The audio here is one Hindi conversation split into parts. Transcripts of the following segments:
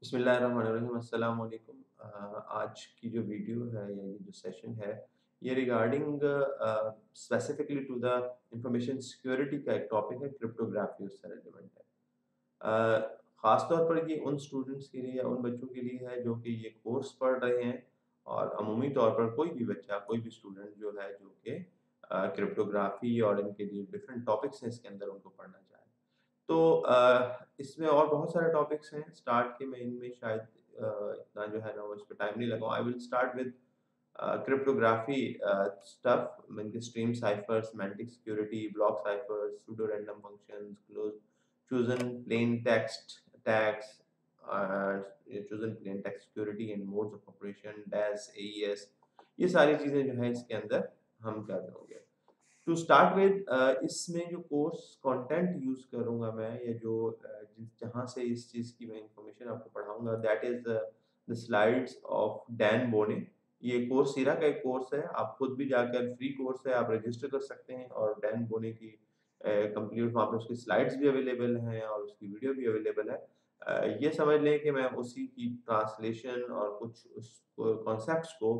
बिस्मिल्लाहिर्रहमानिर्रहीम अस्सलाम वालेकुम। आज की जो वीडियो है या ये जो सेशन है ये regarding specifically to the information security का एक टॉपिक है, क्रिप्टोग्राफी उससे रिलेवेंट है। ख़ास तौर पर ये उन स्टूडेंट्स के लिए या उन बच्चों के लिए है जो कि ये कोर्स पढ़ रहे हैं और अमूमी तौर पर कोई भी बच्चा, कोई भी स्टूडेंट जो है जो कि क्रिप्टोग्राफी और इनके जो डिफरेंट टॉपिक्स हैं इसके अंदर उनको पढ़ना चाहे। तो इसमें और बहुत सारे टॉपिक्स हैं, स्टार्ट के मैं इनमें शायद इतना जो है ना वो इस पे टाइम नहीं लगाऊँ। I will start with cryptography stuff, mean the stream ciphers, semantic security, block ciphers, pseudo-random functions, closed, chosen plain text attacks, chosen plain text security and modes of operation, DAS, AES, ये सारी चीज़ें जो है इसके अंदर हम कर रहे होंगे। टू स्टार्ट विद इसमें जो कोर्स कंटेंट यूज़ करूँगा मैं या जो जहाँ से इस चीज़ की मैं इन्फॉर्मेशन आपको पढ़ाऊँगा that is the slides of Dan Boneh. ये कोर्सेरा का एक कोर्स है, आप खुद भी जाकर फ्री कोर्स है, आप रजिस्टर कर सकते हैं और डैन बोने की कंप्लीट वहाँ पे उसकी स्लाइड्स भी अवेलेबल हैं और उसकी वीडियो भी अवेलेबल है। ये समझ लें कि मैं उसी की ट्रांसलेशन और कुछ उस कॉन्सेप्ट्स को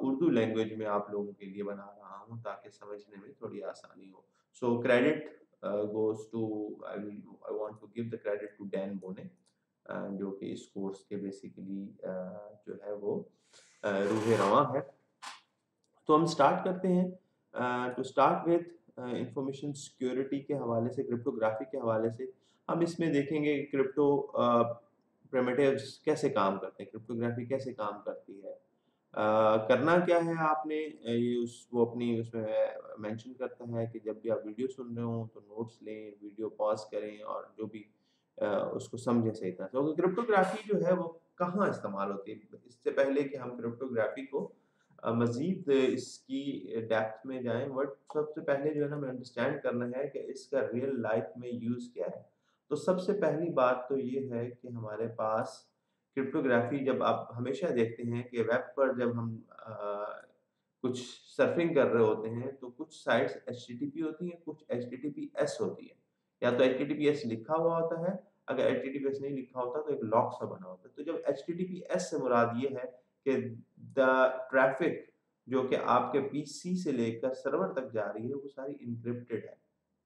उर्दू लैंग्वेज में आप लोगों के लिए बना रहा हूँ ताकि समझने में थोड़ी आसानी हो। So credit goes to I want to give the credit to Dan Boneh जो कि इस कोर्स के बेसिकली जो है वो रूहे रवां है। तो हम स्टार्ट करते हैं to start with information security के हवाले से, क्रिप्टोग्राफी के हवाले से हम इसमें देखेंगे कि क्रिप्टो प्रिमिटिव्स कैसे काम करते हैं, क्रिप्टोग्राफी कैसे काम करती है। करना क्या है आपने ये उस वो अपनी उसमें मेंशन करता है कि जब भी आप वीडियो सुन रहे हो तो नोट्स लें, वीडियो पॉज़ करें और जो भी उसको समझें सही तरह से। तो क्रिप्टोग्राफी जो है वो कहाँ इस्तेमाल होती है? इससे पहले कि हम क्रिप्टोग्राफी को मज़ीद इसकी डेप्थ में जाएँ बट सबसे पहले जो है ना हमें अंडरस्टैंड करना है कि इसका रियल लाइफ़ में यूज़ क्या है। तो सबसे पहली बात तो ये है कि हमारे पास क्रिप्टोग्राफी जब आप हमेशा देखते हैं कि वेब पर जब हम कुछ सर्फिंग कर रहे होते हैं तो कुछ साइट्स एचटीटीपी होती हैं, कुछ एचटीटीपीएस होती है। या तो एचटीटीपीएस लिखा हुआ होता है, अगर एचटीटीपीएस नहीं लिखा होता तो एक लॉक सा बना होता है। तो जब एचटीटीपीएस से मुराद ये है कि द ट्रैफिक जो कि आपके पीसी से लेकर सर्वर तक जा रही है वो सारी एन्क्रिप्टेड है,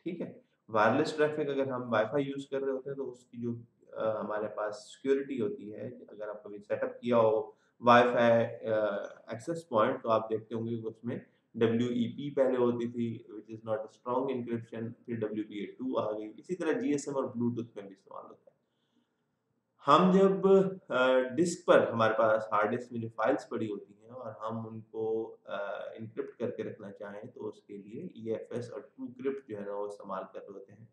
ठीक है? वायरलेस ट्रैफिक अगर हम वाईफ़ाई यूज़ कर रहे होते हैं तो उसकी जो हमारे पास सिक्योरिटी होती है, अगर आप कभी सेटअप किया हो वाईफ़ाई एक्सेस पॉइंट तो आप देखते होंगे कि उसमें डब्ल्यूईपी पहले होती थी which is not a strong encryption, फिर डब्ल्यूपीए2 आ गई। इसी तरह जीएसएम और ब्लूटूथ में भी इस्तेमाल होता है। हम जब डिस्क पर हमारे पास हार्ड डिस्क में जो फाइल्स पड़ी होती हैं और हम उनको एन्क्रिप्ट करके रखना चाहें तो उसके लिए ईएफएस और ट्रूक्रिप्ट जो है ना वो इस्तेमाल कर रहे होते हैं।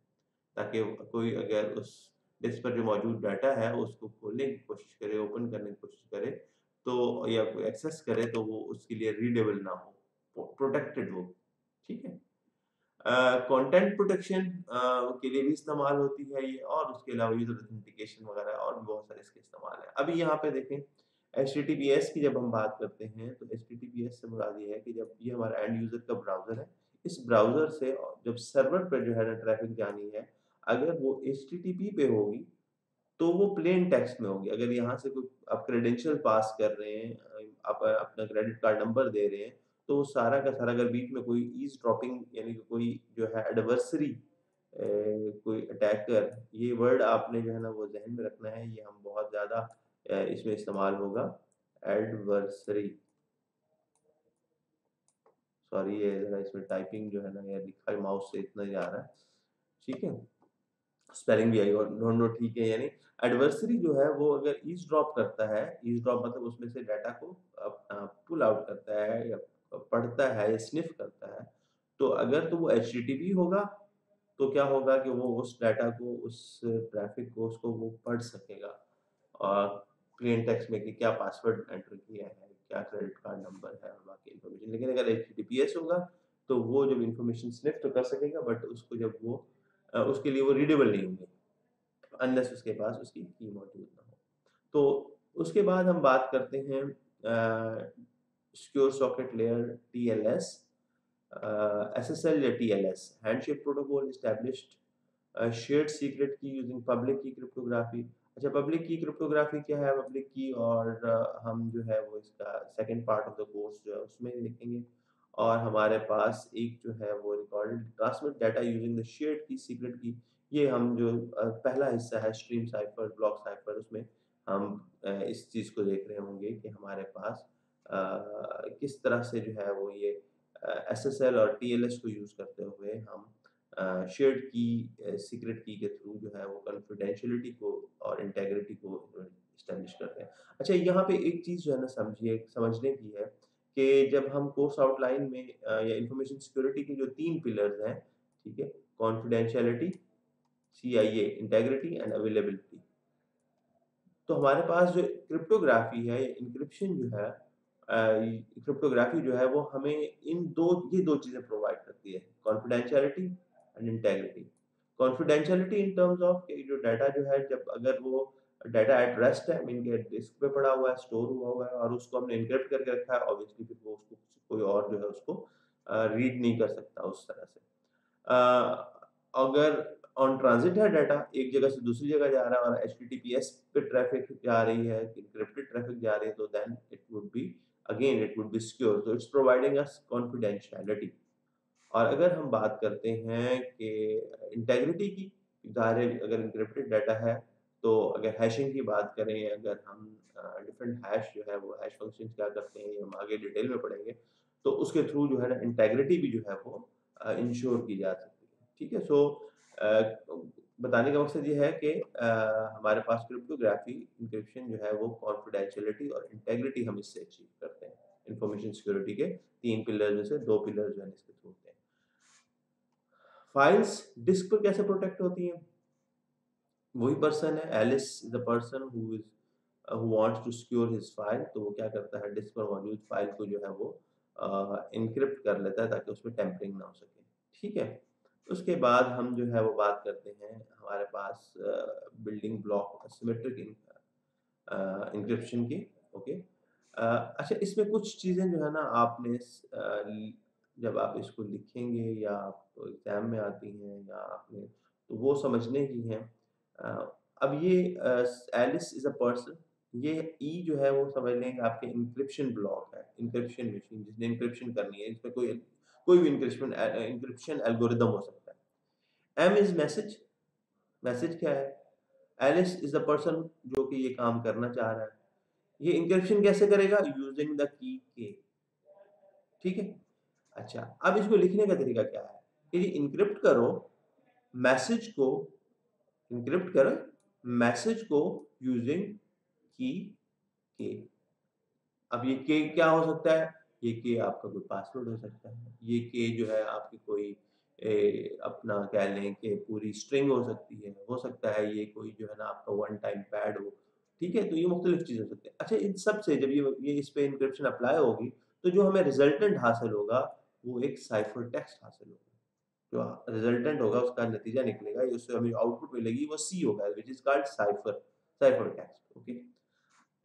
ताकि कोई अगर उस डिस्क पर जो मौजूद डाटा है उसको खोलने की कोशिश करे, ओपन करने की कोशिश करे तो या कोई एक्सेस करे तो वो उसके लिए रीडेबल ना हो, प्रोटेक्टेड हो, ठीक है? कंटेंट प्रोटेक्शन के लिए भी इस्तेमाल होती है ये और उसके अलावा यूज़र ऑथेंटिकेशन वगैरह और भी बहुत सारे इसके इस्तेमाल हैं। अभी यहाँ पे देखें एचटीटीपीएस की जब हम बात करते हैं तो एचटीटीपीएस से मुराद ये है कि जब ये हमारा एंड यूज़र का ब्राउज़र है, इस ब्राउज़र से जब सर्वर पे जो है ना ट्रैफ़िक जानी है, अगर वो एचटीटीपी पे होगी तो वो प्लेन टेक्स्ट में होगी। अगर यहाँ से कोई आप क्रेडेंशियल पास कर रहे हैं आप अपना क्रेडिट कार्ड नंबर दे रहे हैं, तो सारा का सारा अगर बीच में कोई ईज़ड्रॉपिंग यानी कि कोई जो है एडवर्सरी कोई अटैकर ये वर्ड आपने जो है ना वो ज़हन में रखना है, ये हम बहुत ज़्यादा इसमें इस्तेमाल होगा एडवर्सरी। सॉरी ये ज़रा इसमें टाइपिंग जो है ना ये लिखा है माउस से इतना ही आ रहा है, ठीक है? स्पेलिंग भी आई और ढूँढो ठीक है यानी एडवर्सरी जो है वो अगर ईज़ड्रॉप करता है, ईज़ड्रॉप मतलब उसमें से डाटा को पुल आउट करता है या पढ़ता है या स्निफ़ करता है, तो अगर तो वो एचटीटीपी होगा, तो क्या होगा कि वो उस डाटा को, उस ट्रैफ़िक को उसको वो पढ़ सकेगा और प्लेन टेक्स्ट में कि क्या पासवर्ड एंटर किया है, क्या क्रेडिट कार्ड नंबर है और बाकी इन्फॉर्मेशन। लेकिन अगर एचटीटीपीएस होगा, तो वो जब इन्फॉर्मेशन स्निफ़ तो कर सकेगा बट उसको जब वो उसके लिए वो रीडेबल नहीं होंगे, अनलेस उसके पास उसकी की मौजूद ना हो। तो उसके बाद हम बात करते हैं secure socket layer TLS SSL या TLS handshake protocol established shared secret key using public key cryptography. अच्छा, पब्लिक की क्रिप्टोग्राफी क्या है, पब्लिक की, और हम जो है वो इसका second part of the course जो है उसमें देखेंगे। और हमारे पास एक जो है वो recorded transmit data using the shared की, सीक्रेट की, ये हम जो पहला हिस्सा है स्ट्रीम साइफर, ब्लॉक साइफर, उसमें हम इस चीज़ को देख रहे होंगे कि हमारे पास किस तरह से जो है वो ये एसएसएल और टीएलएस को यूज़ करते हुए हम शेयर्ड की, सीक्रेट की के थ्रू जो है वो कॉन्फिडेंशियलिटी को और इंटेग्रिटी को एस्टेब्लिश करते हैं। अच्छा, यहाँ पे एक चीज़ जो है ना समझिए, समझने की है कि जब हम कोर्स आउटलाइन में या इंफॉर्मेशन सिक्योरिटी के जो 3 पिलर्स हैं, ठीक है? Confidentiality, CIA, integrity and availability. तो हमारे पास जो क्रिप्टोग्राफी है, एन्क्रिप्शन जो है, क्रिप्टोग्राफी जो है वो हमें ये 2 चीज़ें प्रोवाइड करती है, confidentiality and integrity. Confidentiality in terms of कि जो डाटा जो है, जब अगर वो डाटा एट रेस्ट है, मीन के डिस्क पे पड़ा हुआ है, स्टोर हुआ हुआ है और उसको हमने एन्क्रिप्ट करके रखा है, ऑब्वियसली फिर वो उसको कोई और जो है उसको रीड नहीं कर सकता उस तरह से। अगर ऑन ट्रांजिट है डाटा, एक जगह से दूसरी जगह जा रहा है और एचटीटीपीएस पे ट्रैफिक जा रही है, एन्क्रिप्टेड ट्रैफिक जा रही है, तो then it would be secure, तो इट्स प्रोवाइडिंग अस कॉन्फिडेंशियलिटी। और अगर हम बात करते हैं कि इंटेग्रिटी की, ज़ाहिर है अगर एन्क्रिप्टेड डाटा है, तो अगर हैशिंग की बात करें, अगर हम डिफरेंट हैश जो है वो हैश फंक्शंस क्या करते हैं, ये हम आगे डिटेल में पढ़ेंगे, तो उसके थ्रू जो है ना इंटेग्रिटी भी जो है वो इंश्योर की जा सकती है। ठीक है? सो बताने का मकसद ये है कि हमारे पास क्रिप्टोग्राफी, एन्क्रिप्शन जो है वो कॉन्फिडेंशियलिटी और इंटेग्रिटी हम इससे अचीव करते हैं। इन्फॉर्मेशन सिक्योरिटी के 3 पिलर में से 2 पिलर जो है इसके थ्रू होते हैं। फाइल्स डिस्क पर कैसे प्रोटेक्ट होती हैं? वही पर्सन है, Alice is the person who wants to secure his file, तो वो क्या करता है, डिस्क पर मौजूद फाइल को जो है वो एन्क्रिप्ट कर लेता है ताकि उसमें टैम्परिंग ना हो सके। ठीक है? उसके बाद हम जो है वो बात करते हैं हमारे पास बिल्डिंग ब्लॉक सिमेट्रिक एन्क्रिप्शन की। ओके। अच्छा, इसमें कुछ चीज़ें जो है ना आपने जब आप इसको लिखेंगे या आप एग्ज़ाम में आती हैं या आपने, तो वो समझने की हैं। अ, अब ये एलिस इज़ अ पर्सन, ये ई जो है वो समझ लें कि आपके एन्क्रिप्शन ब्लॉक है, एन्क्रिप्शन मशीन जिसने एन्क्रिप्शन करनी है, इसमें कोई कोई भी एन्क्रिप्शन एल्गोरिदम हो सकता है। एम इज़ मैसेज, मैसेज क्या है? एलिस इज़ द पर्सन जो कि ये काम करना चाह रहा है। ये एन्क्रिप्शन कैसे करेगा? यूजिंग द की के। ठीक है? अच्छा, अब इसको लिखने का तरीका क्या है? कि जी मैसेज को एन्क्रिप्ट करो मैसेज को यूजिंग की के। अब ये के क्या हो सकता है? ये के आपका कोई पासवर्ड हो सकता है। ये के जो है आपकी कोई अपना कह लें कि पूरी स्ट्रिंग हो सकती है। हो सकता है ये कोई जो है ना आपका वन टाइम पैड हो। ठीक है? तो ये मुख्तलिफ चीज़ हो सकती है। अच्छा, इन सब से जब ये इस पे एन्क्रिप्शन अप्लाई होगी, तो जो हमें रिजल्टेंट हासिल होगा, वो एक साइफर टेक्स्ट हासिल होगा। जो रिजल्टेंट होगा उसका नतीजा निकलेगा, उससे हमें आउटपुट मिलेगी, वो सी होगा, which is called cipher, cipher text. Okay.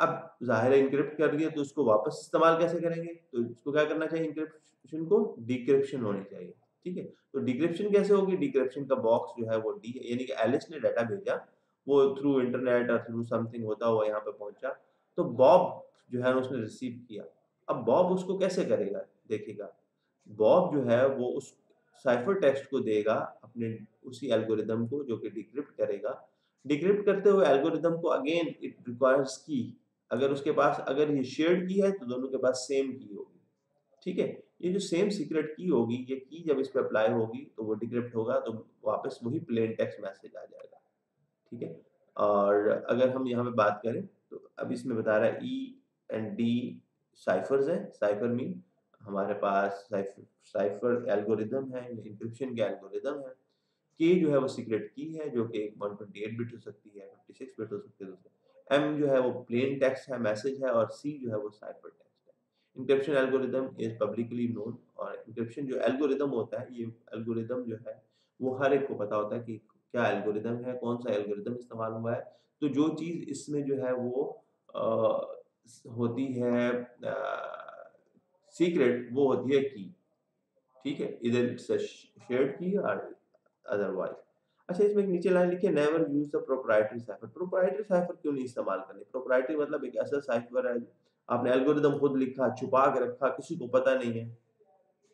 अब ज़ाहिर है एन्क्रिप्ट कर दिया, तो उसको वापस इस्तेमाल कैसे करेंगे? तो इसको क्या करना चाहिए, एन्क्रिप्शन को डिक्रिप्शन होनी चाहिए। ठीक है? तो डिक्रिप्शन कैसे होगी? डिक्रिप्शन का बॉक्स जो है वो डी है, यानी कि एलिस ने डाटा भेजा, वो थ्रू इंटरनेट और थ्रू समथिंग होता हुआ यहाँ पे पहुँचा, तो बॉब जो है उसने रिसीव किया। अब बॉब उसको कैसे करेगा? देखेगा। बॉब जो है वो उस साइफर टेक्स्ट को देगा अपने उसी एल्गोरिदम को जो कि डिक्रिप्ट करेगा। डिक्रिप्ट करते हुए एल्गोरिदम को अगेन इट रिक्वायर्स की। अगर ये शेयर्ड की है तो दोनों के पास सेम की होगी। ठीक है? ये जो सेम सीक्रेट की होगी, ये की जब इस पे अप्लाई होगी तो वो डिक्रिप्ट होगा, तो वापस वही प्लेन टेक्स्ट मैसेज आ जाएगा। ठीक है? और अगर हम यहाँ पे बात करें, तो अब इसमें बता रहा है ई एंड डी साइफर्स हैं। साइफर मीन हमारे पास साइफर एल्गोरिदम है, ये एन्क्रिप्शन के एल्गोरिदम है। के जो है वो सीक्रेट की है जो कि 128 बिट हो सकती है, 56 बिट हो सकती है। एम जो है वो प्लेन टेक्स्ट है, मैसेज है, और सी जो है वो साइफर टेक्स्ट है। Encryption algorithm is publicly known, और एन्क्रिप्शन जो एल्गोरिदम होता है, ये एल्गोरिदम जो है वो हर एक को पता होता है कि क्या एल्गोरिदम है, कौन-सा एल्गोरिदम इस्तेमाल हुआ है। तो जो चीज़ इसमें जो है वो होती है सीक्रेट, वो होती है की। ठीक है? इधर इट्स अ शेयर्ड की और अदरवाइज़। अच्छा, इसमें एक नीचे लाइन लिखी है, never use the proprietary cipher. Proprietary cipher क्यों नहीं इस्तेमाल करनी? प्रोप्राइटरी मतलब एक ऐसा साइफर है, आपने एल्गोरिदम खुद लिखा, छुपा के रखा, किसी को पता नहीं है,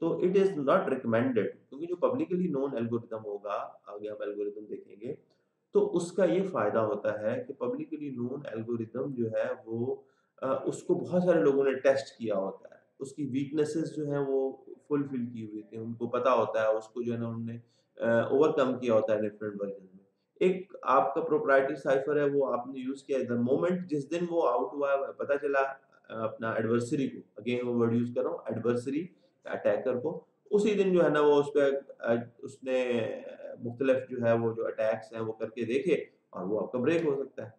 तो इट इज नॉट रिकमेंडेड। क्योंकि जो पब्लिकली नोन एल्गोरिदम होगा, आगे हम एल्गोरिदम देखेंगे, तो उसका ये फायदा होता है कि पब्लिकली नोन एल्गोरिदम जो है वो उसको बहुत सारे लोगों ने टेस्ट किया होता है, उसकी वीकनेसेस जो है वो फुलफिल की हुई थी, उनको पता होता है, उसको जो है ना उन्होंने ओवरकम किया होता है डिफरेंट वर्जन में। एक आपका प्रोप्राइटरी साइफर है, वो आपने यूज किया, द मोमेंट जिस दिन वो आउट हुआ, पता चला अपना एडवर्सरी को, अगेन वो वर्ड यूज कर रहा हूँ, एडवर्सरी अटैकर को, उसी दिन जो है ना वो उस पे उसने मुख्तलिफ जो है वो जो अटैक्स हैं वो करके देखे, और वो आपका ब्रेक हो सकता है।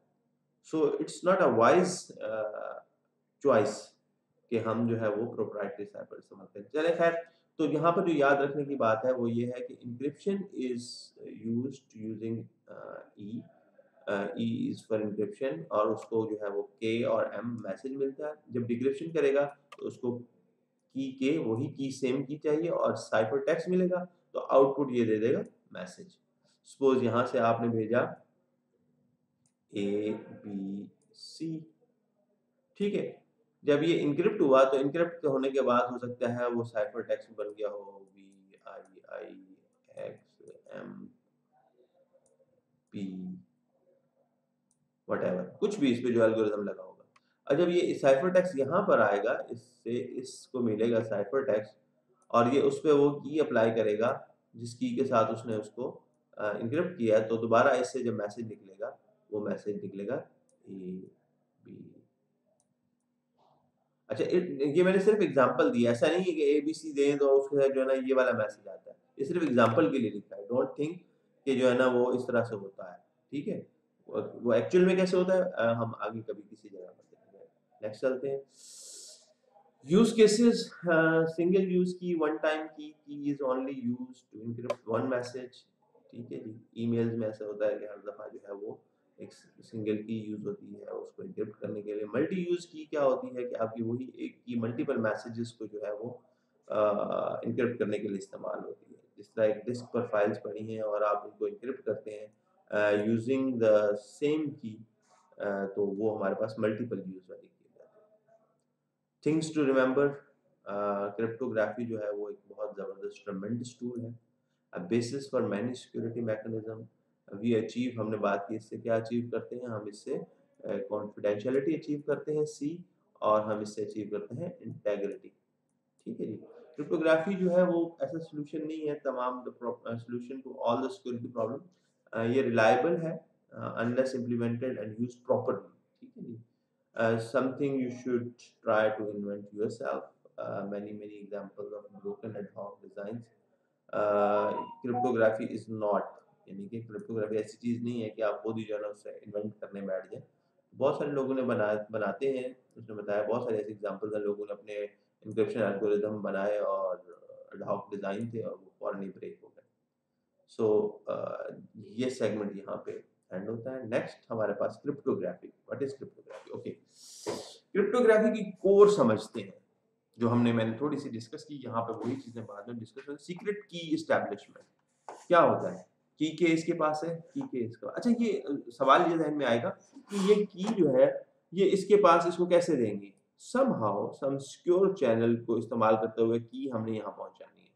So it's not a wise choice कि हम जो है वो प्रोप्राइटरी साइफर इस्तेमाल करें। चले खैर, तो यहाँ पर जो याद रखने की बात है वो ये है कि encryption is used using E, E is for encryption, और उसको जो है वो के और एम मैसेज मिलता है। जब डिक्रिप्शन करेगा तो उसको की के वही की सेम की चाहिए और साइफर टेक्स्ट मिलेगा, तो आउटपुट ये दे देगा मैसेज। सपोज यहाँ से आपने भेजा ए बी सी, ठीक है, जब ये इनक्रिप्ट हुआ तो इनक्रिप्ट होने के बाद हो सकता है वो साइफर टेक्स्ट बन गया हो, V I I X M P whatever, कुछ भी इस पे जो एल्गोरिदम लगा होगा। और जब ये साइफर टेक्स्ट यहाँ पर आएगा, इससे इसको मिलेगा साइफर टेक्स्ट, और ये उस पे वो की अप्लाई करेगा जिस की के साथ उसने उसको इनक्रिप्ट किया है, तो दोबारा इससे जब मैसेज निकलेगा, वो मैसेज निकलेगा ए बी। अच्छा, ये मैंने सिर्फ एग्जांपल दिया, ऐसा नहीं है कि ए बी सी दें तो उसके साथ जो है ना ये वाला मैसेज आता है, ये सिर्फ एग्जांपल के लिए लिखा है, डोंट थिंक कि जो है ना वो इस तरह से होता है, ठीक है। वो एक्चुअल में कैसे होता है हम आगे कभी किसी जगह पर देखेंगे। नेक्स्ट चलते हैं, use cases. Single use key, one time key is only used to encrypt one message, ठीक है जी। ईमेल्स में ऐसा होता है कि हर दफा जो है वो एक सिंगल की यूज होती है उसको एन्क्रिप्ट करने के लिए। मल्टी यूज की क्या होती है कि आपकी वही एक की मल्टीपल मैसेजेस को जो है वो एन्क्रिप्ट करने के लिए इस्तेमाल होती है। जिस तरह एक डिस्क पर फाइल्स पड़ी हैं और आप उनको एन्क्रिप्ट करते हैं यूजिंग द सेम की, तो वो हमारे पास मल्टीपल यूज वाली की जाती है। थिंग्स टू रिमेंबर, क्रिप्टोग्राफी जो है वो एक बहुत ज़बरदस्त ट्रेमेंडस टूल है, a basis for many security mechanism. We achieve, हमने बात की इससे क्या अचीव करते हैं, हम इससे कॉन्फिडेंशियलिटी अचीव करते हैं सी, और हम इससे अचीव करते हैं इंटेग्रिटी, ठीक है जी। क्रिप्टोग्राफी जो है वो ऐसा सोल्यूशन नहीं है तमाम solution to all the security problem. ये रिलायबल है unless implemented and used properly, ठीक है जी। Something you should try to invent yourself. Many examples of broken ad hoc designs. Cryptography is not, यानी कि क्रिप्टोग्राफी ऐसी चीज़ नहीं है कि आप खुद ही जो है ना उससे इन्वेंट करने बैठ जाए। बहुत सारे लोगों ने बनाते हैं, उसने बताया बहुत सारे ऐसे एग्जांपल्स हैं, लोगों ने अपने एन्क्रिप्शन एल्गोरिदम बनाए और एड हॉक डिज़ाइन थे और वो फौरन ही ब्रेक हो गए। सो ये सेगमेंट यहाँ पे एंड होता है। नेक्स्ट हमारे पास cryptography. What is cryptography? Okay, cryptography की कोर समझते हैं, जो मैंने थोड़ी सी डिस्कस की, यहाँ पे वही चीजें बाद में डिस्कस होंगी। सीक्रेट की एस्टैब्लिशमेंट क्या होता है? की के इसके पास है, की के इसका, अच्छा ये सवाल ये ज़हन में आएगा कि ये की जो है ये इसके पास, इसको कैसे देंगे? समहाउ सम सिक्योर चैनल को इस्तेमाल करते हुए की हमने यहाँ पहुँचानी है।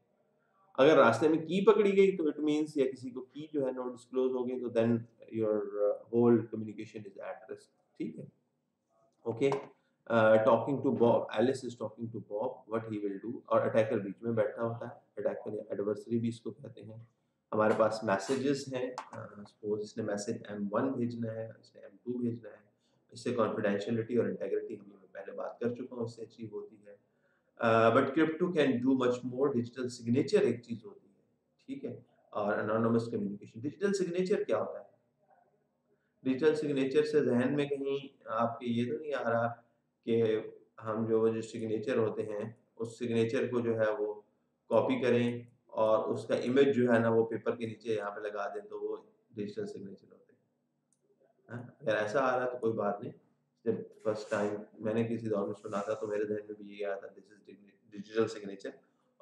अगर रास्ते में की पकड़ी गई तो इट मीन्स, या किसी को की जो है नो डिस्क्लोज हो गई, तो then your whole communication is at risk, ठीक है। Okay, talking to Bob, Alice is talking to Bob, what he will do, और अटैकर बीच में बैठा होता है, अटैकर या एडवर्सरी भी इसको कहते हैं। हमारे पास मैसेजेस हैं, सपोज इसने मैसेज M1 भेजना है, इसने M2 भेजना है, इससे कॉन्फिडेंशियलिटी और इंटेग्रिटी हम मैं पहले बात कर चुका हूँ, इससे अचीव होती है। But crypto can do much more. Digital signature एक चीज होती है, ठीक है, और एनोनिमस कम्युनिकेशन। डिजिटल सिग्नेचर क्या होता है? डिजिटल सिग्नेचर से ज़हन में कहीं आपके ये तो नहीं आ रहा कि हम जो सिग्नेचर होते हैं, उस सिग्नेचर को जो है वो कॉपी करें और उसका इमेज जो है ना वो पेपर के नीचे यहाँ पे लगा दें, तो वो डिजिटल सिग्नेचर होते हैं। हाँ? अगर ऐसा आ रहा है तो कोई बात नहीं। जब फर्स्ट टाइम मैंने किसी दौर में सुना था तो मेरे ज़हन में भी यही आया था, दिस इज़ डिजिटल सिग्नेचर,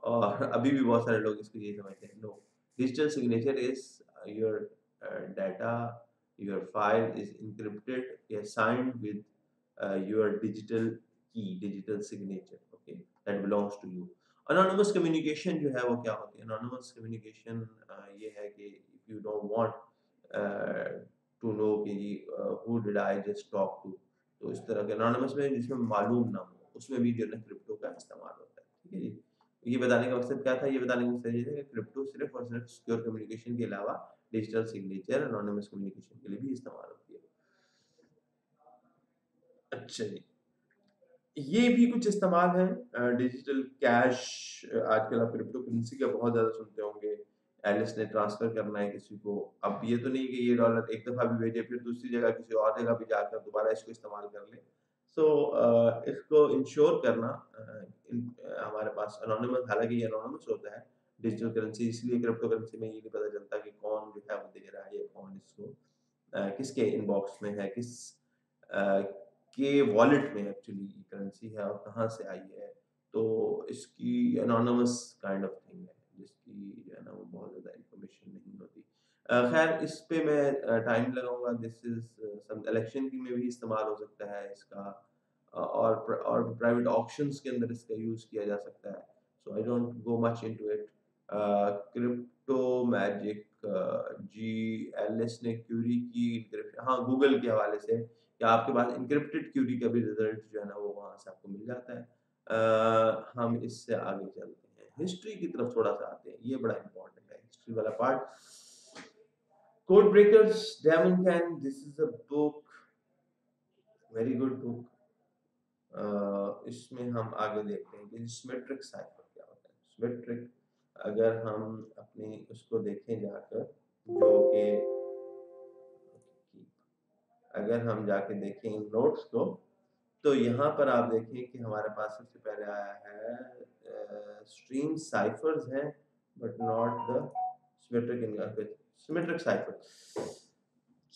और अभी भी बहुत सारे लोग इसको यही समझते हैं। No, digital signature is your data, your file is encrypted, signed with your digital signature, okay, that belongs to you. Anonymous communication जो है वो क्या होती है? Anonymous communication ये है कि if you don't want to know कि who did I just talk to, तो इस तरह के anonymous में जिसमें मालूम ना हो, उसमें भी जो है क्रिप्टो का इस्तेमाल होता है, ठीक है जी। ये बताने का मकसद क्या था? ये बताने का मकसद ये था कि क्रिप्टो सिर्फ और सिर्फ सिक्योर कम्युनिकेशन के अलावा डिजिटल सिग्नेचर, एनोनिमस कम्युनिकेशन के लिए भी इस्तेमाल होती है। अच्छा जी। ये भी कुछ इस्तेमाल है डिजिटल कैश। आजकल आप क्रिप्टो करेंसी का बहुत ज़्यादा सुनते होंगे। एलिस ने ट्रांसफ़र करना है किसी को। अब ये तो नहीं कि ये डॉलर एक दफ़ा भी भेजे फिर दूसरी जगह किसी और जगह भी जाकर दोबारा इसको इस्तेमाल कर लें। सो इसको इंश्योर करना हमारे पास एनोनिमस, हालाँकि ये एनोनिमस होता है डिजिटल करेंसी, इसलिए क्रिप्टो करेंसी में ये नहीं पता चलता कि कौन जो है वो दे रहा है या कौन इसको किसके इनबॉक्स में है, किस अ, के वॉलेट में एक्चुअली करेंसी है और कहाँ से आई है। तो इसकी एनोनिमस काइंड ऑफ थिंग है, जिसकी जो है ना वो बहुत ज़्यादा इन्फॉर्मेशन नहीं होती। खैर इस पे मैं टाइम लगाऊँगा। दिस इज़ सम इलेक्शन की में भी इस्तेमाल हो सकता है इसका, और प्राइवेट ऑक्शंस के अंदर इसका यूज़ किया जा सकता है। So I don't go much into it. Crypto magic जी एलिस ने क्यूरी की एन्क्रिप्शन, हाँ, गूगल के हवाले से कि आपके पास एन्क्रिप्टेड क्यूरी का भी रिज़ल्ट जो है ना वो वहाँ से आपको मिल जाता है। हम इससे आगे चलते हैं। हिस्ट्री की तरफ थोड़ा-सा आते हैं। ये बड़ा इम्पोर्टेंट है हिस्ट्री वाला part. Code breakers, Damon Kahn, this is a book, very good book. इसमें हम आगे देखते हैं कि सिमेट्रिक साइफर क्या होता है। सिमेट्रिक, अगर हम अपनी उसको देखें जाकर, जो कि अगर हम जाके देखें इन नोट्स को, तो यहाँ पर आप देखें कि हमारे पास सबसे पहले आया है स्ट्रीम साइफर्स हैं, but not the symmetric cipher.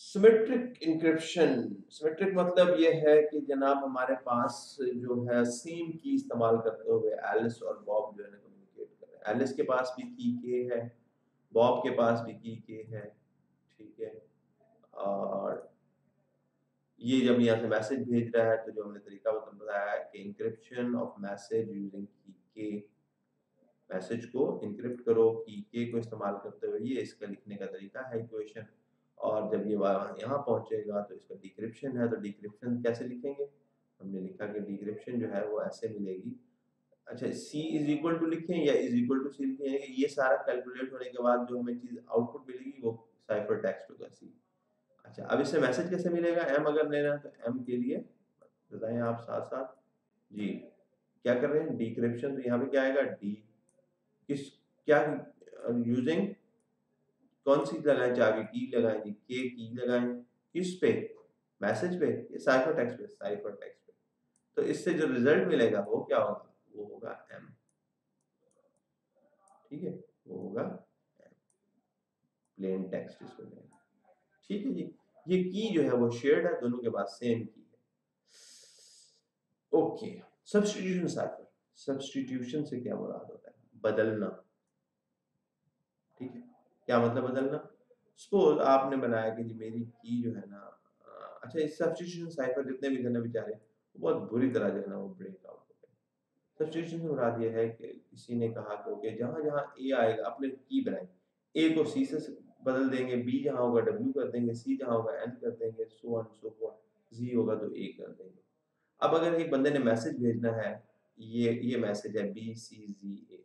Symmetric encryption, symmetric मतलब ये है कि जनाब हमारे पास जो है सेम की इस्तेमाल करते हुए एलिस और बॉब जो है कम्युनिकेट कर रहे हैं। एलिस के पास भी की के है, बॉब के पास भी की के है, ठीक है। और ये जब यहाँ से मैसेज भेज रहा है तो जो हमने तरीका बताया है कि इंक्रिप्शन ऑफ मैसेज यूजिंग की के, मैसेज को इनक्रिप्ट करो की के को इस्तेमाल करते हुए, ये इसका लिखने का तरीका है इक्वेशन। और जब ये यहाँ पहुंचेगा तो इसका डिक्रिप्शन है, तो डिक्रिप्शन कैसे लिखेंगे? हमने लिखा कि डिक्रिप्शन जो है वो ऐसे मिलेगी। अच्छा, सी इज इक्वल टू लिखें या इज इक्वल टू सी लिखें? ये सारा कैलकुलेट होने के बाद जो हमें चीज आउटपुट मिलेगी वो साइफर टेक्स्ट होगा सी। अच्छा, अब इससे मैसेज कैसे मिलेगा? एम अगर लेना है तो एम के लिए बताएं आप साथ साथ जी। क्या कर रहे हैं? डिक्रिप्शन, तो यहाँ पे क्या आएगा? डी किस, क्या यूजिंग, कौन सी लगाएं चाबी? की लगाएं जी, के की लगाएं किस पे? मैसेज पे, ये साइफर टेक्स्ट पे, साइफर टेक्स्ट पे। तो इससे जो रिजल्ट मिलेगा वो क्या होगा? वो होगा एम, ठीक है, वो होगा प्लेन टेक्स्ट इसको कहेंगे, ठीक है जी। ये की जो है वो शेयर्ड है, दोनों के पास सेम की है। ओके, सब्स्टिट्यूशन साइफर, सब्स्टिट्यूशन से क्या मुराद होता है? बदलना, ठीक है। क्या मतलब बदलना? सपोज आपने बनाया कि जी मेरी की जो है ना अच्छा, इस सब्स्टिट्यूशन साइफर जितने भी थे ना बेचारे, वो बहुत बुरी तरह जो है ना वो ब्रेक आउट हो गए। सब्स्टिट्यूशन से मुराद ये है कि किसी ने कहा कि ओके, जहाँ जहाँ ए आएगा अपने की बनाए, ए को सी से बदल देंगे, बी जहाँ होगा डब्ल्यू कर देंगे, सी जहाँ होगा एन कर देंगे, सो ऑन सो फॉर, जी होगा तो ए कर देंगे। अब अगर एक बंदे ने मैसेज भेजना है, ये मैसेज है बी सी जी ए।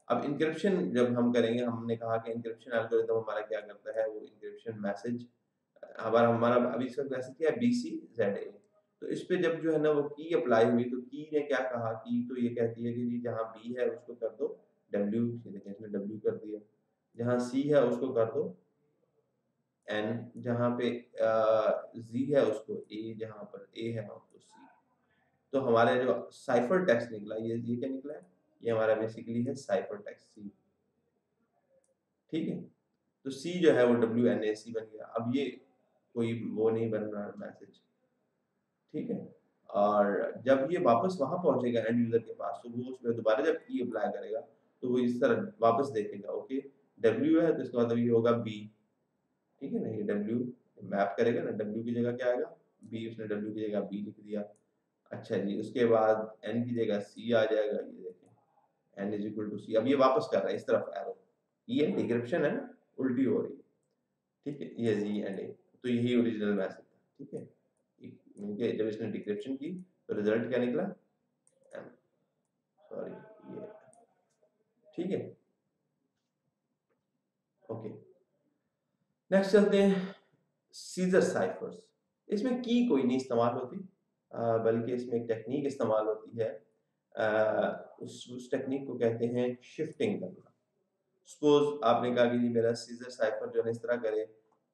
अब इंक्रिप्शन जब हम करेंगे, हमने कहा कि इंक्रिप्शन एल्गोरिथम हमारा क्या करता है, वो इंक्रिप्शन मैसेज हमारा हमारा अभी इसका मैसेज क्या है? B C Z A. तो इस पे जब जो है ना वो की अप्लाई हुई, तो की ने क्या कहा? की तो ये कहती है कि जी जहाँ बी है उसको कर दो डब्ल्यू, ये देखें इसने डब्ल्यू कर दिया। जहाँ सी है उसको कर दो एन, जहाँ पे जी है उसको ए, जहाँ पर ए है उसको सी। तो हमारे जो साइफर टेक्स्ट निकला, ये क्या निकला है? ये हमारा बेसिकली है साइफर टेक्स्ट सी, ठीक है। तो सी जो है वो डब्ल्यू एन ए सी बन गया। अब ये कोई वो नहीं बन रहा मैसेज, ठीक है। और जब ये वापस वहां पहुंचेगा एंड यूजर के पास, तो वो उसमें दोबारा जब की अप्लाई करेगा, तो वो इस तरह वापस देखेगा ओके, डब्ल्यू है तो इसका मतलब ये होगा बी, ठीक है ना, ये डब्ल्यू मैप करेगा ना, डब्ल्यू की जगह क्या आएगा बी, उसने डब्ल्यू की जगह बी लिख दिया। अच्छा जी, उसके बाद एन की जगह सी आ जाएगा, ये देखें एन इज इक्वल टू सी। अब ये वापस कर रहा है इस तरफ एरो, ये डिक्रिप्शन है ना, उल्टी हो रही है। ठीक है, ये जी एंड ए, तो यही ओरिजिनल मैसेज था। ठीक है, इनके जब इसने डिक्रिप्शन की तो रिजल्ट क्या निकला, एम, सॉरी ये, ठीक है ओके। नेक्स्ट चलते हैं सीजर साइफर्स। इसमें की कोई नहीं इस्तेमाल होती, बल्कि इसमें एक टेक्निक इस्तेमाल होती है। उस टेक्निक को कहते हैं शिफ्टिंग करना। सपोज आपने कहा कि जी मेरा सीजर साइफर जो है इस तरह करे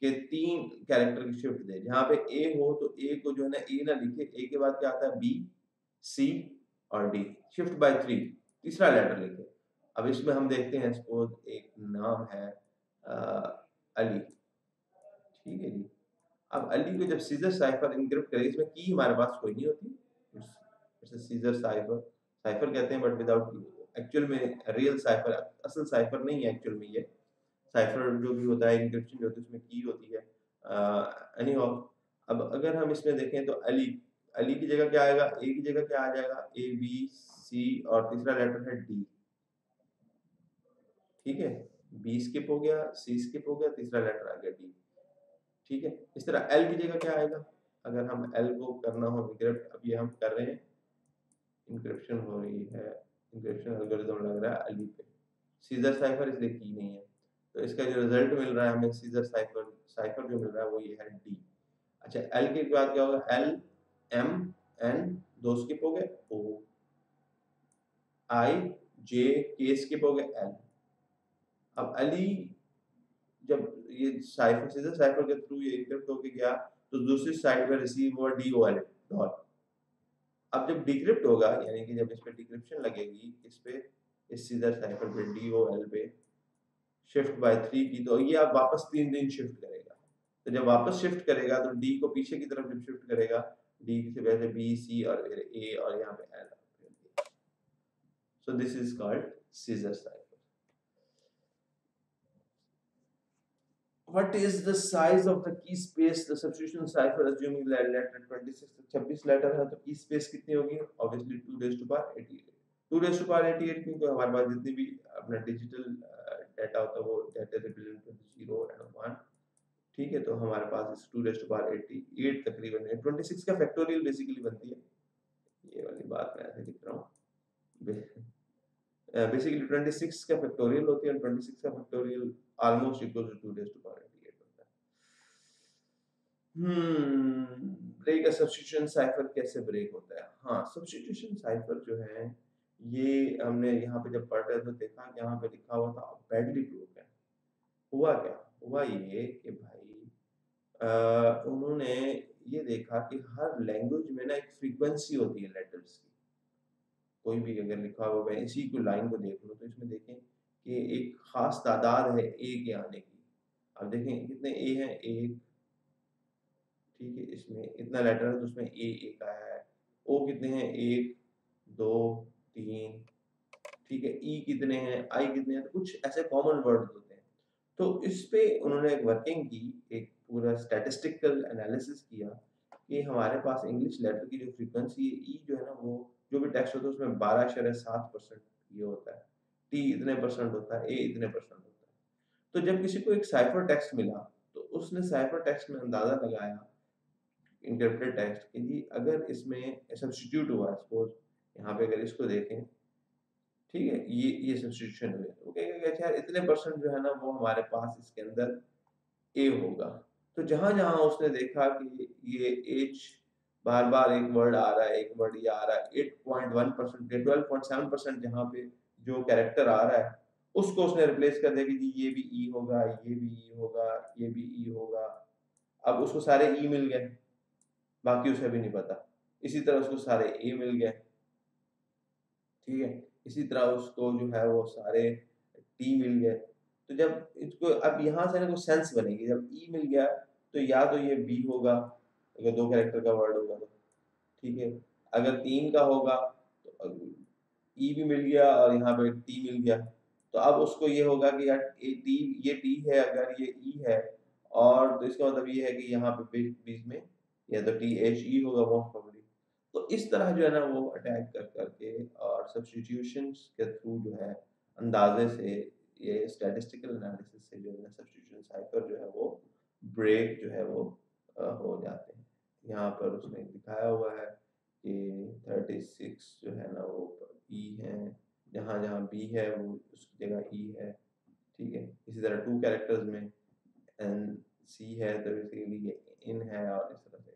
कि 3 कैरेक्टर की शिफ्ट दे, जहाँ पे ए हो तो ए को जो है ना ए ना लिखे, ए के बाद क्या आता है बी, सी और डी, शिफ्ट बाय 3, तीसरा लेटर लिखे। अब इसमें हम देखते हैं, सपोज एक नाम है अली, ठीक है जी। अब अली को जब सीजर साइफर एन्क्रिप्ट करें, इसमें की हमारे पास कोई नहीं होती, इट्स सीजर साइफर, साइफर कहते हैं बट विदाउट की। एक्चुअल में रियल साइफर, असल साइफर नहीं है एक्चुअल में, ये साइफर जो भी होता है एन्क्रिप्शन जो होती है उसमें की होती है। एनी हाउ, अब अगर हम इसमें देखें तो अली, अली की जगह क्या आएगा, ए की जगह क्या आ जाएगा, ए बी सी और तीसरा लेटर है डी। ठीक है, बी स्किप हो गया, सी स्किप हो गया, तीसरा लेटर आ गया डी। ठीक है, इस तरह एल की जगह क्या आएगा, अगर हम एल को करना हो एन्क्रिप्ट, अब ये हम कर रहे हैं, एन्क्रिप्शन हो रही है, एन्क्रिप्शन एल्गोरिथम लग रहा है अली पे, सीजर साइफर इसलिए की नहीं है, तो इसका जो रिजल्ट मिल रहा है हमें सीजर साइफर, साइफर जो मिल रहा है वो ये है डी। अच्छा, एल के बाद क्या होगा, एल एम एन, दो स्किप हो गए, ओ आई जे के स्किप हो गए, एल। अब अली जब ये साइफर सीजर साइफर के थ्रू ये एन्क्रिप्ट होके गया, तो दूसरी साइड पे रिसीव हुआ डी ओ एल डॉट। अब जब डिक्रिप्ट होगा, यानी कि जब इस पे डिक्रिप्शन लगेगी, इस पे इस सीजर साइफर पे डी ओ एल पे शिफ्ट बाय 3 की, तो ये आप वापस 3 दिन शिफ्ट करेगा। तो जब वापस शिफ्ट करेगा तो डी को पीछे की तरफ जब शिफ्ट करेगा, डी से पहले बी सी और फिर ए और यहाँ पे L. So this is called scissor cipher. What is the size of the key space the substitution cipher assuming that letter 26 26 letter है, तो की स्पेस कितनी होगी, obviously 2 raised to power 88। 2 raised to power 88 क्योंकि हमारे पास जितनी भी अपना डिजिटल डाटा होता है वो डाटा रिप्रेजेंट 0 एंड 1। ठीक है, तो हमारे पास इस 2 raised to power 88 तकरीबन है, 26 का फैक्टोरियल बेसिकली बनती है, ये वाली बात मैं ऐसे लिख रहा हूँ। बेसिकली 26 का फैक्टोरियल होती है, 26 का factorial almost equal to 2 raised to power 88 होता है। ब्रेक अ सब्स्टिट्यूशन साइफर कैसे ब्रेक होता है? हाँ, सब्स्टिट्यूशन साइफर जो है, ये हमने यहाँ पे जब पढ़ रहे थे तो देखा कि यहाँ पे लिखा हुआ था बैडली ब्रोकन। हुआ क्या? हुआ ये कि भाई उन्होंने ये देखा कि हर लैंग्वेज में ना एक फ्रीक्वेंसी होती है लेटर्स की। कोई भी अगर लिखा हुआ, मैं इसी को लाइन को देख लूँ तो इसमें देखें कि एक खास तादाद है ए के आने की। अब देखें कितने ए हैं, 1, ठीक है, इसमें इतना लेटर है तो उसमें ए एक आया है। ओ कितने हैं, 1 2 3, ठीक है, ई कितने हैं, आई कितने हैं, तो कुछ ऐसे कॉमन वर्ड्स होते हैं। तो इस पे उन्होंने एक वर्किंग की, एक पूरा स्टैटिस्टिकल एनालिसिस किया कि हमारे पास इंग्लिश लेटर की जो फ्रीक्वेंसी है, ई जो है ना, वो जो भी टेक्स्ट होता है उसमें 12.7% ये होता है, टी इतने परसेंट होता है, ए इतने परसेंट होता है। तो जब किसी को एक साइफर टेक्स्ट मिला, तो उसने साइफर टेक्स्ट में अंदाजा लगाया, इंटरप्रेट टेक्स्ट कि जी अगर इसमें सब्स्टिट्यूट हुआ है, सपोज यहाँ पे अगर इसको देखें, ठीक है, ये सब्स्टिट्यूशन हुए, तो वो कहेगा कि अच्छा यार इतने परसेंट जो है ना वो हमारे पास इसके अंदर ए होगा। तो जहाँ-जहाँ उसने देखा कि ये एच बार-बार एक वर्ड आ रहा है, एक वर्ड ये आ रहा है, 8.1% या 12.7% जहाँ पे जो कैरेक्टर आ रहा है, उसको उसने रिप्लेस कर दिया कि जी ये भी ई होगा, ये भी ई होगा, ये भी ई होगा। अब उसको सारे ई मिल गए, बाकी उसे भी नहीं पता। इसी तरह उसको सारे ए मिल गए, ठीक है? इसी तरह उसको जो है वो सारे टी मिल गए। तो जब इसको अब यहाँ से ना कुछ सेंस बनेगी, जब ई मिल गया तो या तो ये बी होगा, अगर 2 कैरेक्टर का वर्ड होगा तो, ठीक है? अगर 3 का होगा तो ई भी मिल गया और यहाँ पे टी मिल गया। तो अब उसको ये होगा कि यार टी, ये टी है, अगर ये ई है और तो इसका मतलब ये है कि यहाँ पे बीच में या तो THE होगा मोस्ट प्रोबेबली। तो इस तरह जो है ना वो अटैक कर करके और सब्स्टिट्यूशंस के थ्रू जो है अंदाजे से ये स्टैटिस्टिकल एनालिसिस से जो है ना सब्स्टिट्यूशन साइफर जो है वो ब्रेक जो है वो हो जाते हैं। यहाँ पर उसने दिखाया हुआ है कि 36 जो है ना वो ई है, जहाँ जहाँ बी है वो उसकी जगह ई है, ठीक है। इसी तरह 2 कैरेक्टर्स में एन सी है तो बेसिकली ये इन है और इस तरह से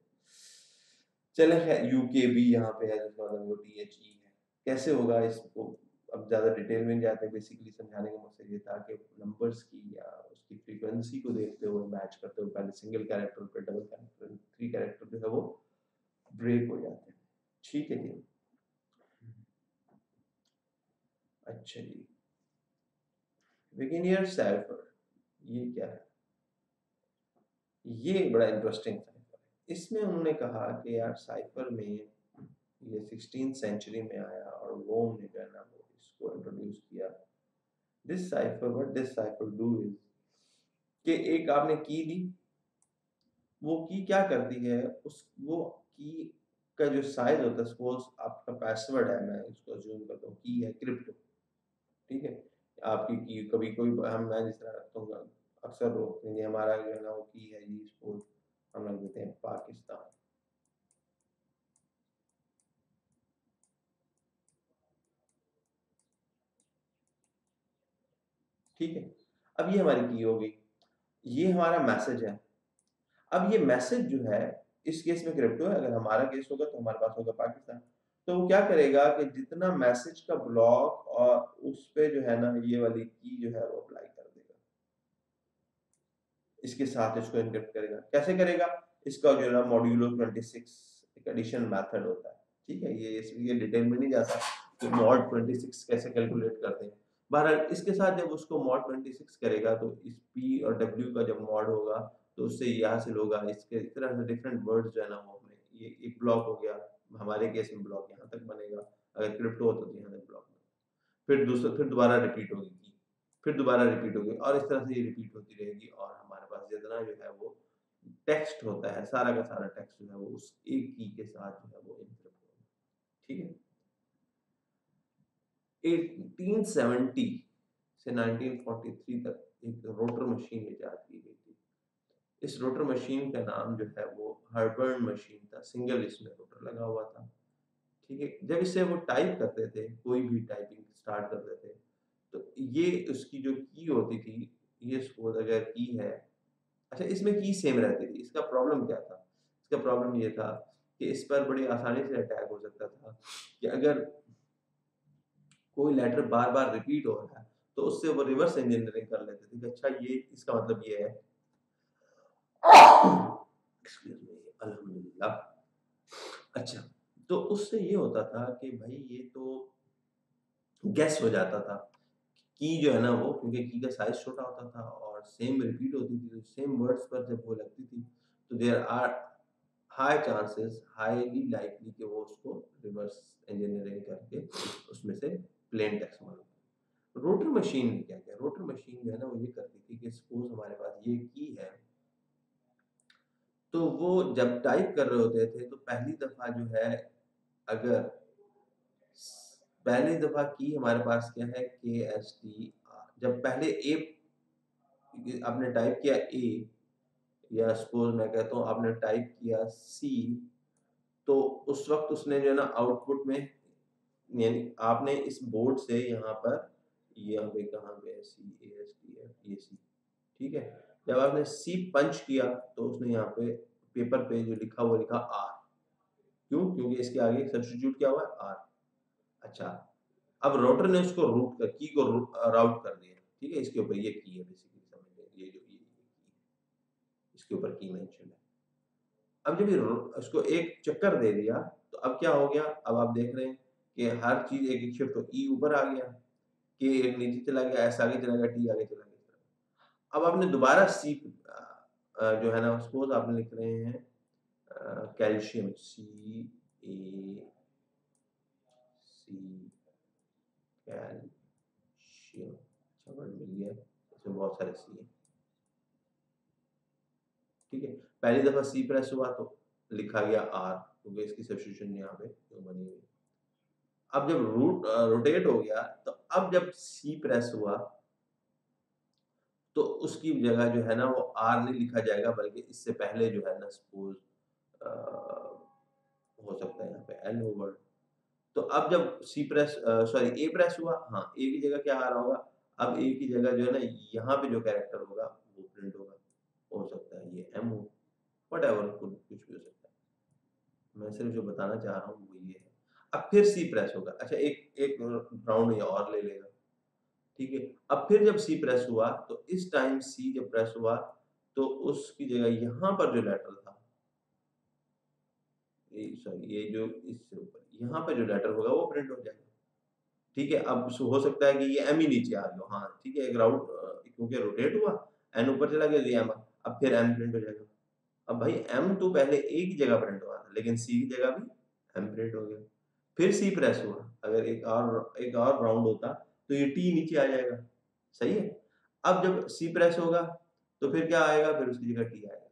चले खैर यूकेबी यहाँ पे है जिसका मतलब वो THE है। कैसे होगा इसको अब ज़्यादा डिटेल में नहीं जाते, बेसिकली समझाने का मकसद ये था कि नंबर्स की या उसकी फ्रीक्वेंसी को देखते हुए मैच करते हुए पहले सिंगल कैरेक्टर फिर डबल कैरेक्टर 3 कैरेक्टर जो है वो ब्रेक हो जाते हैं। ठीक है जी। अच्छा जी, विगिनियर साइफर ये क्या है? ये बड़ा इंटरेस्टिंग साइफर है। इसमें उन्होंने कहा कि यार साइफर में ये 16th सेंचुरी में आया और रोम ने जो है ना वो इसको इंट्रोड्यूस किया। This cipher what this cipher do is कि एक आपने की दी, वो की क्या करती है उस वो की का जो साइज होता है, सपोज आपका पासवर्ड है, मैं इसको अज्यूम करता हूँ की है क्रिप्टो, ठीक है। आपकी की कभी कोई हम मैं जिस तरह रखता हूँ अक्सर लोग कहेंगे हमारा जो है ना वो की है जी, सपोज हम रख देते हैं पाकिस्तान, ठीक है। अब ये हमारी की हो गई, ये हमारा मैसेज है। अब ये मैसेज जो है इस केस में क्रिप्टो है, अगर हमारा केस होगा तो हमारे पास होगा पाकिस्तान। तो वो क्या करेगा कि जितना मैसेज का ब्लॉक और उस पे जो है ना ये वाली की जो है वो अप्लाई कर देगा, इसके साथ इसको एन्क्रिप्ट करेगा। कैसे करेगा? इसका जो है ना मॉड्यूलो 26 एक एडिशन मेथड होता है, ठीक है। ये डिटेल में नहीं जाता कि मॉड 26 कैसे कैलकुलेट करते हैं। बहरहाल इसके साथ जब उसको मॉड 26 करेगा तो इस पी और डब्ल्यू का जब मॉड होगा तो उससे ये हासिल होगा, इसके इस तरह से डिफरेंट वर्ड्स जो है ना वो हमने ये एक ब्लॉक हो गया, हमारे केस में ब्लॉक यहाँ तक बनेगा, अगर क्रिप्टो होता तो यहाँ तक ब्लॉक बनेगा। फिर दूसरा फिर दोबारा रिपीट होगी की, फिर दोबारा रिपीट होगी और इस तरह से ये रिपीट होती रहेगी और हमारे पास जितना जो है वो टेक्स्ट होता है सारा का सारा टेक्स्ट जो है वो उस एक की के साथ जो है वो एन्क्रिप्ट होगा, ठीक है। 1870 से 1943 तक एक रोटर मशीन इजाद की गई थी। इस रोटर मशीन का नाम जो है वो हर्बर्न मशीन था, सिंगल इसमें रोटर लगा हुआ था, ठीक है। जब इसे वो टाइप करते थे, कोई भी टाइपिंग स्टार्ट करते थे, तो ये उसकी जो की होती थी, ये सपोज अगर की है, अच्छा इसमें की सेम रहती थी। इसका प्रॉब्लम क्या था? इसका प्रॉब्लम ये था कि इस पर बड़ी आसानी से अटैक हो सकता था कि अगर कोई लेटर बार-बार रिपीट हो रहा है, तो उससे वो रिवर्स इंजीनियरिंग कर लेते थे कि अच्छा ये इसका मतलब ये है। एक्सक्यूज़ मी, अल्हम्दुलिल्लाह। अच्छा, तो उससे ये होता था कि भाई ये तो गेस हो जाता था। की जो है ना वो क्योंकि की का साइज़ छोटा होता था और सेम रिपीट होती थी, तो सेम वर्ड्स पर जब वो लगती थी, तो there are high chances, highly likely कि वो उसको रिवर्स इंजीनियरिंग करके उसमें से प्लेन टेक्स्ट मालूम। रोटर मशीन ने क्या किया? रोटर मशीन जो है ना वो ये करती थी कि सपोज़ हमारे पास ये की है, तो वो जब टाइप कर रहे होते थे, तो पहली दफ़ा जो है अगर पहली दफ़ा की हमारे पास क्या है KSTR, जब पहले ए आपने टाइप किया ए या सपोज़ मैं कहता हूँ आपने टाइप किया सी, तो उस वक़्त उसने जो है ना आउटपुट में यानी आपने इस बोर्ड से यहाँ पर यहाँ पे कहाँ पे है CASTF ये सी, ठीक है? जब आपने सी पंच किया तो उसने यहाँ पे पेपर पे जो लिखा वो लिखा आर, क्यों? क्योंकि इसके आगे सब्स्टिट्यूट क्या हुआ है आर। अच्छा, अब राउटर ने उसको रूट कर की को राउट कर दिया, ठीक है? इसके ऊपर ये की है बेसिकली समझ लीजिए ये जो ये की है, इसके ऊपर की मेंशन है। अब जब ये उसको एक चक्कर दे दिया, तो अब क्या हो गया? अब आप देख रहे हैं कि हर चीज़ एक-एक शिफ्ट हो ई ऊपर आ गया, के एक नीचे चला गया, एस आगे चला गया, टी आगे चला गया। अब आपने दोबारा सी जो है ना सपोज़ आपने लिख रहे हैं कैल्शियम सी कैल्शियम, अच्छा वर्ड मिल गया, इसमें बहुत सारे सी हैं। ठीक है। पहली दफ़ा सी प्रेस हुआ तो लिखा गया आर, क्योंकि इसकी सब्स्टिट्यूशन यहाँ पे क्यों बनी हुई। अब जब रोटेट हो गया, तो अब जब सी प्रेस हुआ, तो उसकी जगह जो है ना वो आर नहीं लिखा जाएगा, बल्कि इससे पहले जो है ना सपोज़ हो सकता है यहाँ पे एल हो वर्ड। तो अब जब सी प्रेस सॉरी ए प्रेस हुआ, हाँ, ए की जगह क्या आ रहा होगा? अब ए की जगह जो है ना यहाँ पे जो कैरेक्टर होगा वो प्रिंट होगा। हो सकता है ये एम हो, व्हाटएवर कुछ भी हो सकता है। मैं सिर्फ़ जो बताना चाह रहा हूँ वो ये है। अब फिर सी प्रेस होगा। अच्छा, एक एक राउंड ये और ले लेगा, ठीक है? अब फिर जब सी प्रेस हुआ, तो इस टाइम सी जब प्रेस हुआ, तो उसकी जगह यहाँ पर जो लेटर था, ये सॉरी ये जो इससे ऊपर यहाँ पे जो लेटर होगा वो प्रिंट हो जाएगा। ठीक है, अब हो सकता है कि ये एम ही नीचे आ गया हो, हाँ, ठीक है, एक राउंड क्योंकि रोटेट हुआ, एन ऊपर चला गया, तो ये एम अब फिर एम प्रिंट हो जाएगा। अब भाई एम तो पहले ए की जगह प्रिंट हुआ था, लेकिन सी की जगह भी एम प्रिंट हो गया। फिर सी प्रेस हुआ, अगर एक और राउंड होता, तो ये टी नीचे आ जाएगा, सही है? अब जब सी प्रेस होगा, तो फिर क्या आएगा? फिर उसकी जगह टी आएगा।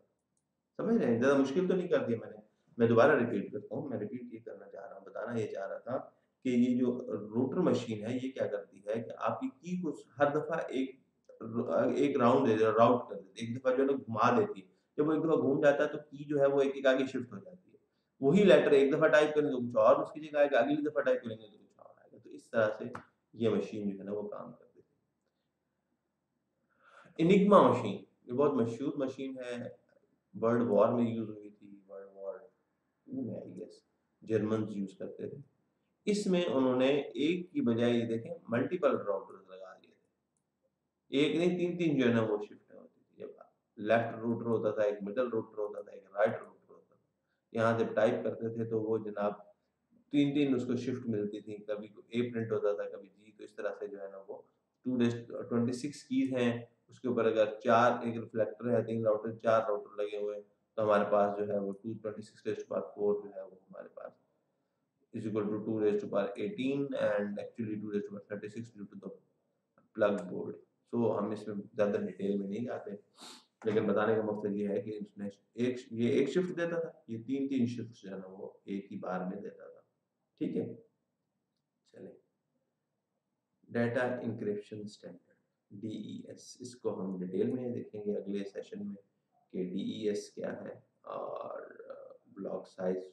समझ रहे हैं? ज़्यादा मुश्किल तो नहीं कर दिया मैंने। मैं दोबारा रिपीट करता हूँ, मैं रिपीट ये करना चाह रहा हूँ, बताना ये चाह रहा था कि ये जो रोटर मशीन है, ये क्या करती है कि आपकी की को हर दफ़ा एक राउंड राउट कर देती है, एक दफ़ा जो है ना घुमा देती है। जब वो एक दफ़ा घूम जाता है, तो की जो है वो एक-एक आगे शिफ्ट हो जाती है। वही लेटर एक दफ़ा टाइप करेंगे तो कुछ और उसकी जगह आएगा, अगली दफ़ा टाइप करेंगे तो कुछ और आएगा। तो इस तरह से ये मशीन जो है ना वो काम करती है। एनिग्मा मशीन, ये बहुत मशहूर मशीन है, वर्ल्ड वॉर में यूज़ हुई थी, वर्ल्ड वॉर 2 में आई गेस, जर्मन्स यूज़ करते थे। इसमें उन्होंने एक की बजाय ये देखें मल्टीपल राउटर्स लगा दिए थे। एक नहीं 3-3 जो है ना वो शिफ्टें होती थी। जब लेफ्ट रूटर होता था, एक मिडल रूटर होता था, एक राइट रूटर होता था। यहाँ जब टाइप करते थे तो वो जनाब 3-3 उसको शिफ्ट मिलती थी, कभी ए प्रिंट होता था, कभी जी, तो इस तरह से जो है ना वो 2 रेज़ 26 कीज़ हैं, उसके ऊपर अगर 4 एक रिफ्लेक्टर है, 3 राउटर 4 राउटर लगे हुए हैं, तो हमारे पास जो है वो 226 रेज़ टू पावर 4 जो है वो हमारे पास is equal to 2 raised to power 18 and actually 2 raised to power 36 due to the plug board. So हम इसमें ज़्यादा डिटेल में नहीं जाते, लेकिन बताने का मकसद ये है कि उसने एक शिफ्ट देता था, ये 3-3 शिफ्ट्स जो है ना वो एक ही बार में देता था। ठीक है? चलें, डाटा एन्क्रिप्शन स्टैंडर्ड डीईएस, इसको हम डिटेल में देखेंगे अगले सेशन में कि डीईएस क्या है और ब्लॉक साइज़,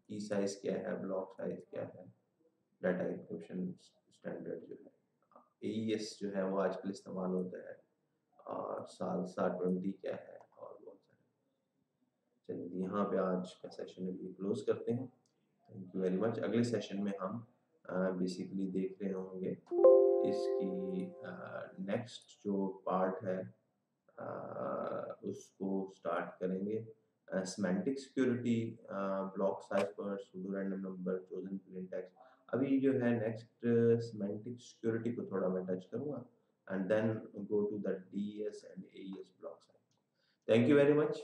की साइज़ क्या है, ब्लॉक साइज़ क्या है, डाटा एन्क्रिप्शन स्टैंडर्ड जो है। एईएस जो है वो आजकल इस्तेमाल होता है, और सालसा 20 क्या है, और बहुत सारे। चलिए यहाँ पे आज का सेशन अभी क्लोज करते हैं। Thank you very much. अगले सेशन में हम बेसिकली देख रहे होंगे इसकी नेक्स्ट जो पार्ट है, उसको स्टार्ट करेंगे। Semantic security, block cipher, pseudo random number, chosen plain text. अभी जो है नेक्स्ट सेमांटिक सिक्योरिटी को थोड़ा मैं टच करूँगा, and then go to the DES and AES block cipher. Thank you very much.